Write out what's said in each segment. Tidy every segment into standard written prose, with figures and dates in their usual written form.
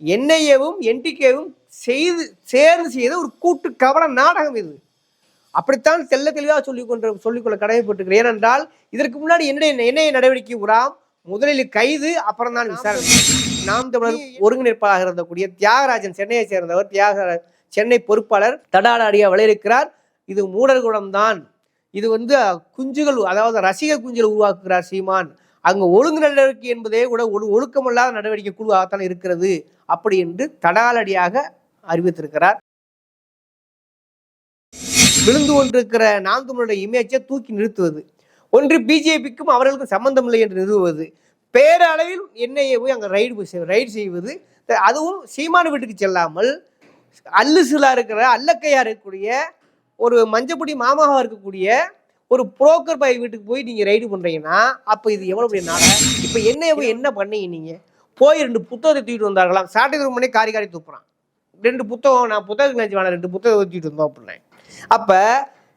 என்ஐஏவும் என்டிகேவும் சேர்ந்து செய்த ஒரு கூட்டு கவன நாடகம் இது. அப்படித்தான் தெல்ல தெளிவாக சொல்லிக்கொள்ள கடமைப்பட்டிருக்கிறேன். ஏனென்றால் இதற்கு முன்னாடி என்ஐஏ நடவடிக்கை உறாம் முதலில் கைது, அப்புறம் தான் விசாரணை. நாம் தமிழர் ஒருங்கிணைப்பாளராக இருந்தக்கூடிய தியாகராஜன், சென்னையை சேர்ந்தவர், சென்னை பொறுப்பாளர் தடாலடியா விளையிருக்கிறார். இது மூடர்குடம் தான். இது குஞ்சுகள், அதாவது ரசிக குஞ்சுகள் உருவாக்குகிறார் சீமான். அங்க ஒழுங்கு நடவடிக்கை என்பதே கூட ஒழுக்கமில்லாத நடவடிக்கை குழுவாகத்தான் இருக்கிறது அப்படி என்று தடாலடியாக அறிவித்திருக்கிறார். விழுந்து கொண்டிருக்கிற நாம் தமிழருடைய இமேஜை தூக்கி நிறுத்துவது, ஒன்று பிஜேபிக்கும் அவர்களுக்கும் சம்பந்தம் இல்லை என்று நிறுவுவது, பேரளவில் என்ஐஏ போய் அங்கே ரைடு செய்வது, அதுவும் சீமான வீட்டுக்கு செல்லாமல் அல்லுசிலா இருக்கிற அல்லக்கையா இருக்கக்கூடிய ஒரு மஞ்சப்பொடி மாமாவாக இருக்கக்கூடிய ஒரு புரோக்கர் பாய் வீட்டுக்கு போய் நீங்க ரைடு பண்றீங்கன்னா அப்போ இது எவ்வளவு பெரிய நாடகம். இப்போ என்ன பண்ணீங்க? நீங்க போய் 2 புத்தகத்தை தூக்கிட்டு வந்தார்களாம். சாட்டை மணி காரி தூப்புறான். 2 புத்தகம், நான் புத்தகத்துக்கு நினைச்சு வேணாம், 2 புத்தகம் தூக்கிட்டு வந்தோம் அப்படின்னேன். அப்ப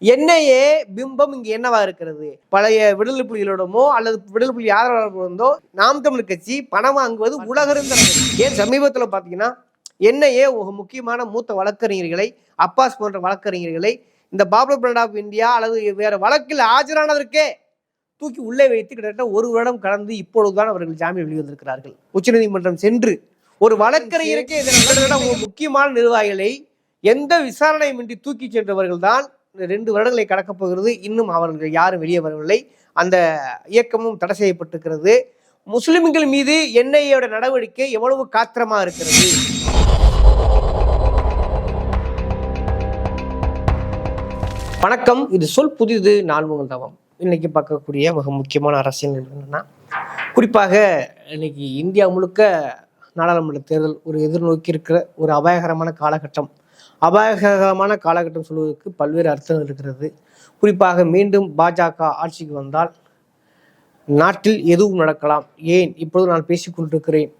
என்ஐஏ பிம்பம் இங்க என்னவா இருக்கிறது? பழைய விடுதலை புலிகளோடமோ அல்லது விடுதலை புலி ஆதரவாளர்களோ நாம் தமிழர் கட்சி பணம் வாங்குவது உலகிருந்த. ஏன் சமீபத்துல பாத்தீங்கன்னா என்ஐஏ முக்கியமான மூத்த வழக்கறிஞர்களை, அப்பாஸ் போன்ற வழக்கறிஞர்களை இந்த பாப்புலர் ஃப்ரண்ட் ஆஃப் இந்தியா அல்லது வேற வழக்கில் ஆஜரானதற்கே தூக்கி உள்ளே வைத்து கிட்டத்தட்ட 1 வருடம் கடந்து இப்பொழுதுதான் அவர்கள் ஜாமீன் வெளிவந்திருக்கிறார்கள். உச்சநீதிமன்றம் சென்று ஒரு வழக்கறிஞருக்கே முக்கியமான நிர்வாகிகளை எந்த விசாரணையுமின்றி தூக்கி சென்றவர்கள் தான் 2 வருடங்களை கடக்கப் போகிறது. இன்னும் அவர்கள் யாரும் வெளியே வரவில்லை. அந்த இயக்கமும் தடை செய்யப்பட்டிருக்கிறது. முஸ்லிம்கள் மீது என்ஐஏயோட நடவடிக்கை எவ்வளவு காத்திரமா இருக்கிறது. வணக்கம், இது சொல் புதிது, நான் உங்கள் தவம். இன்னைக்கு பார்க்கக்கூடிய மிக முக்கியமான அரசியல் என்னன்னா, குறிப்பாக இன்னைக்கு இந்தியா முழுக்க நாடாளுமன்ற தேர்தல் ஒரு எதிர்நோக்கி இருக்கிற ஒரு அபாயகரமான காலகட்டம். அபாயகரமான காலகட்டம் சொல்வதற்கு பல்வேறு அர்த்தங்கள் இருக்கிறது. குறிப்பாக மீண்டும் பாஜக ஆட்சிக்கு வந்தால் நாட்டில் எதுவும் நடக்கலாம். ஏன் இப்பொழுது நான் பேசிக்கொண்டிருக்கிறேன்,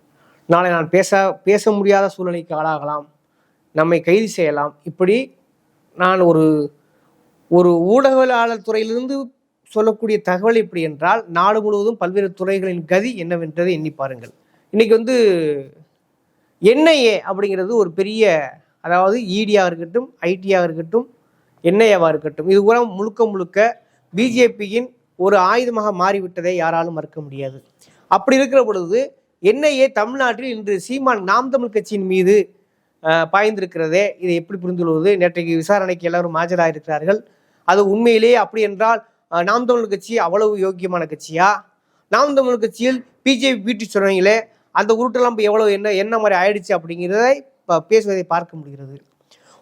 நாளை நான் பேச முடியாத சூழ்நிலைக்கு ஆளாகலாம், நம்மை கைது செய்யலாம். இப்படி நான் ஒரு ஊடகவியலாளர் துறையிலிருந்து சொல்லக்கூடிய தகவல் எப்படி என்றால், நாடு முழுவதும் பல்வேறு துறைகளின் கதி என்னவென்றதை எண்ணி பாருங்கள். இன்னைக்கு என்ஐஏ அப்படிங்கிறது ஒரு பெரிய, அதாவது இடியாக இருக்கட்டும், ஐடியாக இருக்கட்டும், என்ஐஏவாக இருக்கட்டும், இது கூட முழுக்க பிஜேபியின் ஒரு ஆயுதமாக மாறிவிட்டதை யாராலும் மறுக்க முடியாது. அப்படி இருக்கிற பொழுது என்ஐஏ தமிழ்நாட்டில் இன்று சீமான் நாம் தமிழ் கட்சியின் மீது பாய்ந்திருக்கிறதே, இதை எப்படி புரிந்து கொள்வது? நேற்றைக்கு விசாரணைக்கு எல்லாரும் ஆஜராயிருக்கிறார்கள். அது உண்மையிலேயே அப்படி என்றால் நாம் தமிழ் கட்சி அவ்வளவு யோக்கியமான கட்சியா? நாம் தமிழ் கட்சியில் பிஜேபி பீட்டி சொன்னீங்களே, அந்த உருட்டெல்லாம் எவ்வளவு என்ன மாதிரி ஆயிடுச்சு அப்படிங்கிறதை பேசுவதை பார்க்க முடிகிறது.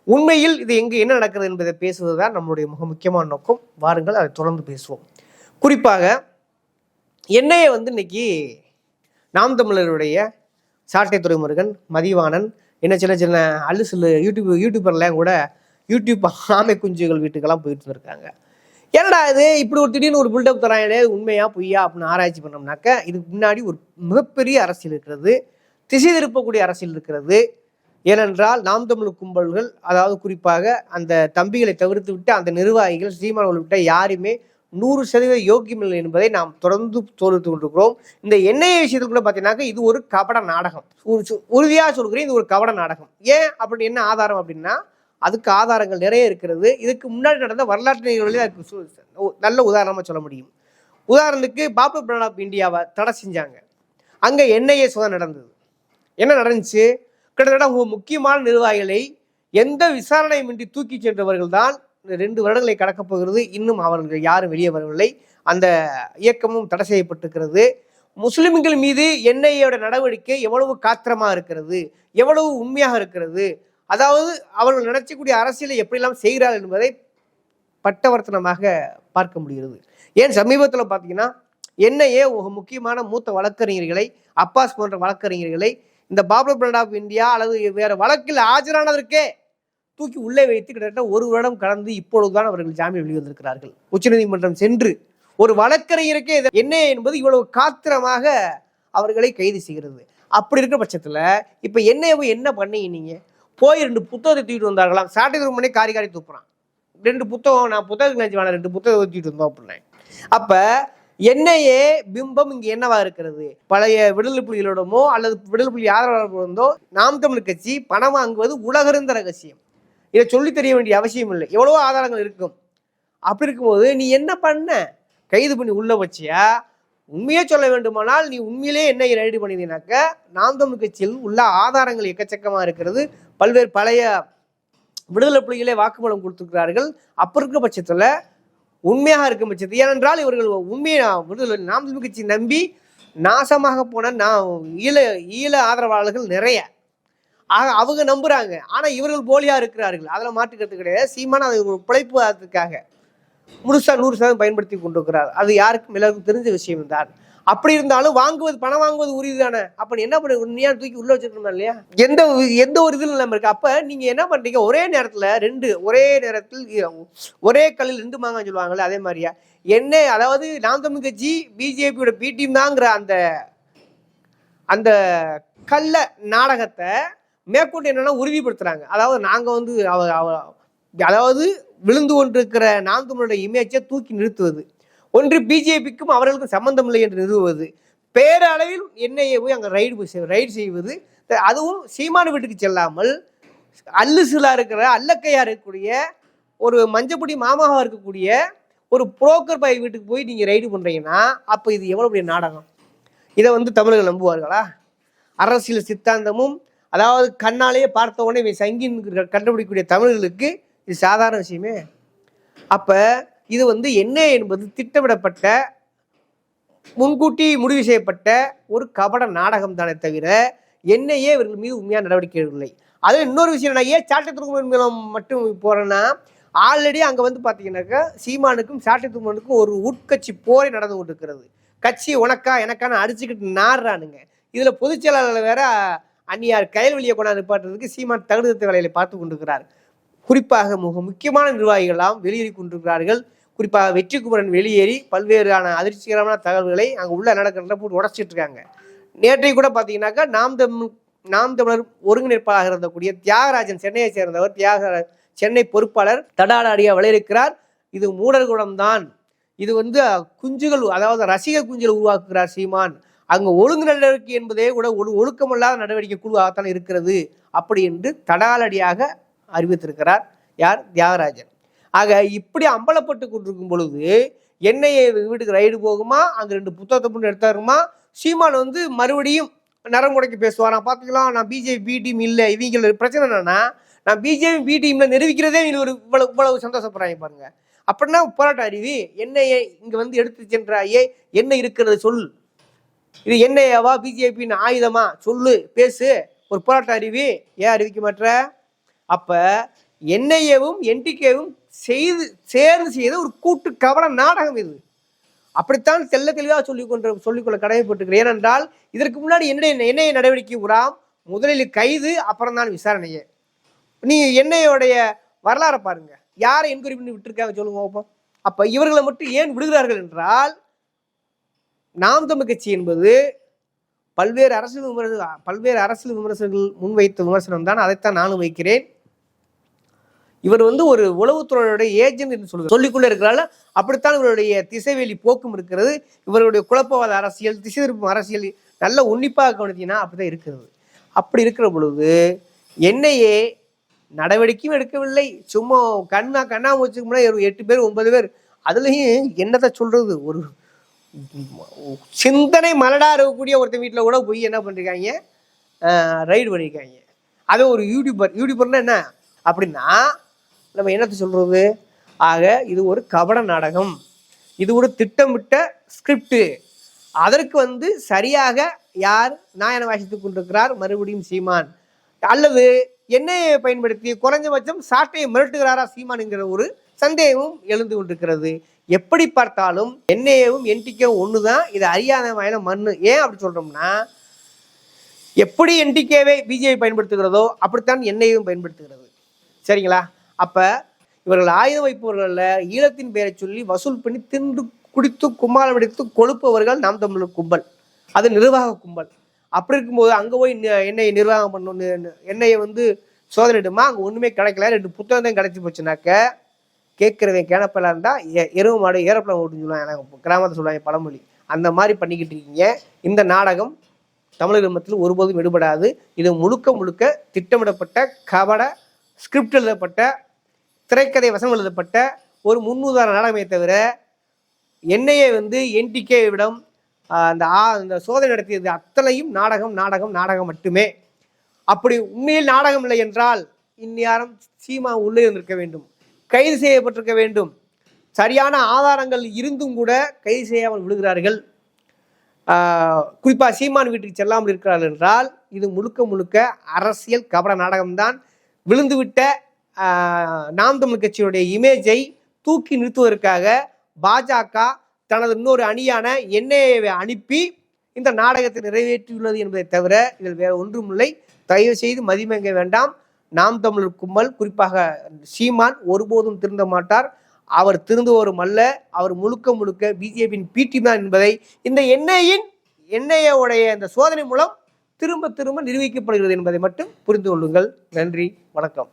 உண்மையில் இது என்ன நடக்கிறது என்பதை பேசுவதுதான் நம்மளுடைய மிக முக்கியமான நோக்கம். வாருங்கள், அதை தொடர்ந்து பேசுவோம். குறிப்பாக என்ஐஏ இன்னைக்கு நாம் தமிழருடைய சாட்டை துரைமுருகன், மதிவாணன், சின்ன அல்லுசில்லு யூடியூபர்லாம் கூட யூடியூப் ஆமை குஞ்சுகள் வீட்டுக்கெல்லாம் போயிட்டு இருக்காங்க. ஏன்னா இது இப்படி ஒரு திடீர்னு ஒரு பில்டப் தராங்களே, உண்மையா பொய்யா அப்படின்னு ஆராய்ச்சி பண்ணோம்னாக்க இதுக்கு முன்னாடி ஒரு மிகப்பெரிய அரசியல் இருக்கிறது, திசை திருப்பக்கூடிய அரசியல் இருக்கிறது. ஏனென்றால் நாம் தமிழ் கும்பல்கள், அதாவது குறிப்பாக அந்த தம்பிகளை தவிர்த்து விட்டு அந்த நிர்வாகிகள் சீமானவர்கள் விட்ட யாருமே 100% யோக்கியம் இல்லை என்பதை நாம் தொடர்ந்து தோல்வித்து கொண்டிருக்கிறோம். இந்த என்ஐஏ விஷயத்துக்கு கூட பார்த்தீங்கன்னாக்க இது ஒரு கபட நாடகம். உறுதியாக சொல்கிறேன், இது ஒரு கபட நாடகம். ஏன் அப்படி என்ன ஆதாரம் அப்படின்னா, அதுக்கு ஆதாரங்கள் நிறைய இருக்கிறது. இதுக்கு முன்னாடி நடந்த வரலாற்று நிகழ்வுகளே அதுக்கு நல்ல உதாரணமாக சொல்ல முடியும். உதாரணத்துக்கு பாப்புலர் ஃப்ரண்ட் ஆஃப் இந்தியாவை தடை செஞ்சாங்க. அங்கே என்ஐஏ சோதனை நடந்தது. என்ன நடந்துச்சு? கிட்டத்தட்ட முக்கியமான நிர்வாகிகளை எந்த விசாரணையுமின்றி தூக்கி சென்றவர்கள் தான் 2 வருடங்களை கடக்கப் போகிறது. இன்னும் அவர்கள் யாரும் வெளியே வரவில்லை. அந்த இயக்கமும் தடை செய்யப்பட்டிருக்கிறது. முஸ்லிம்கள் மீது என்ஐஏயோட நடவடிக்கை எவ்வளவு காத்திரமாக இருக்கிறது, எவ்வளவு உண்மையாக இருக்கிறது, அதாவது அவர்கள் நினைச்சக்கூடிய அரசியலை எப்படியெல்லாம் செய்கிறார்கள் என்பதை பட்டவர்த்தனமாக பார்க்க முடிகிறது. ஏன் சமீபத்தில் பார்த்தீங்கன்னா என்ஐஏ முக்கியமான மூத்த வழக்கறிஞர்களை, அப்பாஸ் போன்ற வழக்கறிஞர்களை இந்த பாப்புலர் ஃப்ரண்ட் ஆஃப் இந்தியா அல்லது வேற வழக்கில் ஆஜரானதற்கே தூக்கி உள்ளே வைத்து கிட்டத்தட்ட 1 வருடம் கடந்து இப்பொழுதுதான் அவர்கள் ஜாமீன் வெளிவந்திருக்கிறார்கள். உச்சநீதிமன்றம் சென்று ஒரு வழக்கறிஞருக்கே என்ஐஏ என்பது இவ்வளவு காத்திரமாக அவர்களை கைது செய்கிறது. அப்படி இருக்கிற பட்சத்தில் இப்போ என்ஐஏ என்ன பண்ணீங்க? நீங்க போய் 2 புத்தகத்தை தூக்கிட்டு வந்தார்களாம். சாட்டை மணி காரி தூப்புறான். 2 புத்தகம், நான் புத்தகத்துக்கு நினைச்சு வேணாம், 2 புத்தகம் தூக்கிட்டு வந்தோம் அப்படின்னேன். அப்ப என்ஐஏ பிம்பம் இங்கு என்னவா இருக்கிறது? பழைய விடுதலை புலிகளிடமோ அல்லது விடுதலை புலி ஆதரவாளர்களோ நாம் தமிழர் கட்சி பணம் வாங்குவது உலகறிந்த ரகசியம். இதை சொல்லி தெரிய வேண்டிய அவசியம் இல்லை. எவ்வளவோ ஆதாரங்கள் இருக்கும். அப்படி இருக்கும்போது நீ என்ன பண்ண? கைது பண்ணி உள்ள வச்சியா? உண்மையே சொல்ல வேண்டுமானால் நீ உண்மையிலே என்ன ரைடு பண்ணினாக்க நாம் தமிழ் கட்சியில் உள்ள ஆதாரங்கள் எக்கச்சக்கமாக இருக்கிறது. பல்வேறு பழைய விடுதலை புலிகளே வாக்குமூலம் கொடுத்திருக்கிறார்கள். அப்ப இருக்கிற பட்சத்துல உண்மையாக இருக்கும் பட்சத்தில், ஏனென்றால் இவர்கள் உண்மையை விடுதலை நாம் தமிழ் கட்சி நம்பி நாசமாக போன ஈழ ஆதரவாளர்கள் நிறைய. அவங்க நம்புறாங்க. ஆனா இவர்கள் போலியா இருக்கிறார்கள். அதுல மாற்றுக்கிறது கிடையாது. சீமான அதை ஒரு பிழைப்புக்காக முழுசா 100% பயன்படுத்தி கொண்டிருக்கிறார். அது யாருக்கும் எல்லாருக்கும் தெரிஞ்ச விஷயம் தான். அப்படி இருந்தாலும் பணம் வாங்குவது உறுதிதானே. அப்ப என்ன பண்ண உண்மையா தூக்கி உள்ள வச்சிருக்கணும் இல்லையா? எந்த ஒரு இதுல இல்லாம இருக்கு. அப்ப நீங்க என்ன பண்றீங்க? ஒரே நேரத்தில் ஒரே கல்லில் 2 மாங்காய் சொல்லுவாங்கல்ல, அதே மாதிரியா என்ன? அதாவது நாம் தமிழ் கட்சி பிஜேபியோட பி டீம் தாங்கிற அந்த கள்ள நாடகத்தை மேற்கொண்டு என்னன்னா உறுதிப்படுத்துறாங்க. அதாவது நாங்க வந்து அதாவது விழுந்து கொண்டிருக்கிற நாம் தமிழருடைய இமேஜை தூக்கி நிறுத்துவது, ஒன்று பிஜேபிக்கும் அவர்களுக்கும் சம்பந்தம் இல்லை என்று நிறுவுவது, பேரளவில் என்ஐஏ போய் அங்கே ரைடு செய்வது, அதுவும் சீமான வீட்டுக்கு செல்லாமல் அல்லுசிலா இருக்கிற அல்லக்கையா இருக்கக்கூடிய ஒரு மஞ்சப்பொடி மாமாவாக இருக்கக்கூடிய ஒரு புரோக்கர் பாய் வீட்டுக்கு போய் நீங்கள் ரைடு பண்ணுறீங்கன்னா அப்போ இது எவ்வளோ பெரிய நாடகம்? இதை வந்து தமிழர்கள் நம்புவார்களா? அரசியல் சித்தாந்தமும் அதாவது கண்ணாலேயே பார்த்த உடனே இவை சங்கின்னு கண்டுபிடிக்கக்கூடிய தமிழர்களுக்கு இது சாதாரண விஷயமே. அப்ப இது வந்து என்ன என்பது திட்டமிடப்பட்ட முன்கூட்டி முடிவு செய்யப்பட்ட ஒரு கபட நாடகம் தானே தவிர என்னையே இவர்கள் மீது உண்மையான நடவடிக்கை எடுக்கவில்லை. அது இன்னொரு விஷயம், நான் ஏன் சாட்டை துருமன் மூலம் மட்டும் போறேன்னா, ஆல்ரெடி அங்க வந்து பாத்தீங்கன்னாக்கா சீமானுக்கும் சாட்டை துருமனுக்கும் ஒரு உட்கட்சி போரை நடந்து கொண்டிருக்கிறது. கட்சி உனக்கா எனக்கான அடிச்சுக்கிட்டு நாடுறானுங்க. இதுல பொதுச் செயலாளர் வேற அந்நியார் கயல்வெளியை கொண்டாந்து நிப்பாட்டுறதுக்கு சீமான் தகுதித்த வேலையை பார்த்து கொண்டிருக்கிறார். குறிப்பாக முக்கியமான நிர்வாகிகளாம் வெளியேறி கொண்டிருக்கிறார்கள். குறிப்பாக வெற்றிக்குமரன் வெளியேறி பல்வேறான அதிர்ச்சிகரமான தகவல்களை அங்கே உள்ள நடக்கிறத போட்டு உடச்சிட்டு இருக்காங்க. நேற்றை கூட பார்த்தீங்கன்னாக்கா நாம் தமிழர் ஒருங்கிணைப்பாளராக இருந்தக்கூடிய தியாகராஜன், சென்னையை சேர்ந்தவர், சென்னை பொறுப்பாளர் தடாடாடியா விளையிருக்கிறார். இது மூடர்குளம்தான், இது வந்து குஞ்சுகள், அதாவது ரசிகர் குஞ்சுகள் உருவாக்குகிறார் சீமான். அங்கே ஒழுங்கு நடவடிக்கை என்பதே கூட ஒழுக்கமில்லாத நடவடிக்கை குழுவாகத்தான் இருக்கிறது அப்படி என்று தடாலடியாக அறிவித்திருக்கிறார் யார்? தியாகராஜன். ஆக இப்படி அம்பலப்பட்டு கொண்டிருக்கும் பொழுது என்னைய வீட்டுக்கு ரைடு போகுமா, அங்க 2 புத்தகத்தை மட்டும் எடுத்தாருமா, சீமான் வந்து மறுபடியும் நரம் முடக்கி பேசுவார். நான் பார்த்துக்கலாம், நான் பிஜேபி பி டீம் இல்லை. இவங்க பிரச்சனை என்னன்னா, நான் பிஜேபி பி டீம்ல நிரூபிக்கிறதே ஒரு இவ்வளவு சந்தோஷப்படுறாங்க பாருங்க. அப்படின்னா போராட்ட அறிவி என்னைய இங்க வந்து எடுத்து சென்றாயே, என்ன இருக்கிறது சொல், இது என்னையவா பிஜேபின்னு ஆயுதமா சொல்லு, பேசு, ஒரு போராட்ட அறிவி ஏன் அறிவிக்க மாட்ட? அப்ப என்ஐஏவும் என்டிகேவும் சேர்ந்து செய்த ஒரு கூட்டு கவன நாடகம் இது. அப்படித்தான் தெல்ல தெளிவாக சொல்லிக்கொள்ள கடமைப்பட்டிருக்கிறேன். ஏனென்றால் இதற்கு முன்னாடி என்ஐஏ நடவடிக்கை உறாம் முதலில் கைது, அப்புறம் தான் விசாரணையே. நீ என்ஐஏடைய வரலாறை பாருங்க, யாரை என்கொயரி பண்ணி விட்டுருக்காங்க சொல்லுங்க பார்ப்போம். அப்ப இவர்களை மட்டும் ஏன் விடுகிறார்கள் என்றால், நாம் தமிழ் கட்சி என்பது பல்வேறு அரசியல் விமர்சகர்கள் முன்வைத்த விமர்சனம் தான். அதைத்தான் நானும் வைக்கிறேன். இவர் வந்து ஒரு உளவுத்துறையுடைய ஏஜென்ட் என்று சொல்லிக்கொண்டே இருக்கிறாள். அப்படித்தான் இவருடைய திசைவெளி போக்கும் இருக்கிறது. இவருடைய குழப்பவாத அரசியல், திசை திருப்பும் அரசியல் நல்ல உன்னிப்பாக கவனித்தீங்கன்னா அப்படிதான் இருக்கிறது. அப்படி இருக்கிற பொழுது என்னையே நடவடிக்கையும் எடுக்கவில்லை. சும்மா கண்ணாமூச்சுக்கு முன்னாடி 8 பேர் 9 பேர், அதுலயும் என்னத்தை சொல்றது, ஒரு சிந்தனை மலடா இருக்கக்கூடிய ஒருத்தன் வீட்டில் கூட போய் என்ன பண்ணிருக்காங்க, ரைடு பண்ணியிருக்காங்க. அது ஒரு யூடியூபர்னா என்ன அப்படின்னா நம்ம என்னத்தை சொல்றது? ஆக இது ஒரு கபட நாடகம், இது ஒரு திட்டமிட்ட ஸ்கிரிப்ட். அதற்கு வந்து சரியாக யார் நாயன வாசித்துக் கொண்டிருக்கிறார்? மறுபடியும் சீமான். அல்லது எண்ணெயை பயன்படுத்தி குறைஞ்சபட்சம் சாட்டையை மிரட்டுகிறாரா சீமான் என்கிற ஒரு சந்தேகமும் எழுந்து கொண்டிருக்கிறது. எப்படி பார்த்தாலும் என்ஐஏவும் என்டிகேவும் ஒண்ணுதான். இது அறியாத வயல மண்ணு. ஏன் அப்படி சொல்றோம்னா, எப்படி என்டிகேவை பிஜேபி பயன்படுத்துகிறதோ அப்படித்தான் என்ஐஏவும் பயன்படுத்துகிறது. சரிங்களா? அப்ப இவர்கள் ஆயுதம் வைப்பவர்கள ஈழத்தின் பெயரை சொல்லி வசூல் பண்ணி தின்று குடித்து கும்மாளம் அடித்து கொழுப்பவர்கள் நாம் தமிழர் கும்பல், அது நிர்வாக கும்பல். அப்படி இருக்கும்போது அங்க போய் எண்ணெயை நிர்வாகம் பண்ணணும், எண்ணெயை வந்து சோதனையிடுமா, அங்க ஒண்ணுமே கிடைக்கல, 2 புத்தகம் தான் கிடைச்சி போச்சுனாக்க கேட்குறவன் கேனப்பெல்லாம் இருந்தால் எருவு மாடு ஏரோப்ளேன் ஓட்டுன்னு சொல்லுவாங்க, எனக்கு கிராமத்தை சொல்லுவாங்க பழமொழி. அந்த மாதிரி பண்ணிக்கிட்டு இருக்கீங்க. இந்த நாடகம் தமிழக மத்தியில் ஒருபோதும் விடுபடாது. இது முழுக்க முழுக்க திட்டமிடப்பட்ட கபட ஸ்கிரிப்ட் எழுதப்பட்ட திரைக்கதை வசம் எழுதப்பட்ட ஒரு முன்னுதாரண நாடகமே தவிர என்னையே என்டிகே விடம் அந்த சோதனை நடத்தியது அத்தனையும் நாடகம் நாடகம் நாடகம் மட்டுமே. அப்படி உண்மையில் நாடகம் இல்லை என்றால் இந்நேரம் சீமா உள்ளே இருந்திருக்க வேண்டும், கைது செய்யப்பட்டிருக்க வேண்டும். சரியான ஆதாரங்கள் இருந்தும் கூட கைது செய்யாமல் விடுகிறார்கள். குறிப்பாக சீமான் வீட்டுக்கு செல்லாமல் இருக்கிறார்கள் என்றால் இது முழுக்க முழுக்க அரசியல் கபட நாடகம்தான். விழுந்துவிட்ட நாம் தமிழ் கட்சியுடைய இமேஜை தூக்கி நிறுத்துவதற்காக பாஜக தனது இன்னொரு அணியான என்ஐஏவை அனுப்பி இந்த நாடகத்தை நிறைவேற்றியுள்ளது என்பதை தவிர இதில் வேறு ஒன்றும் இல்லை. தயவு செய்து மதிமங்க வேண்டாம். நாம் தமிழர் கும்பல், குறிப்பாக சீமான் ஒருபோதும் திருந்த மாட்டார். அவர் திருந்துவோரும் அல்ல. அவர் முழுக்க முழுக்க பிஜேபியின் பிடி தான் என்பதை இந்த என்ஐஏவுடைய இந்த சோதனை மூலம் திரும்ப திரும்ப நிரூபிக்கப்படுகிறது என்பதை மட்டும் புரிந்து கொள்ளுங்கள். நன்றி, வணக்கம்.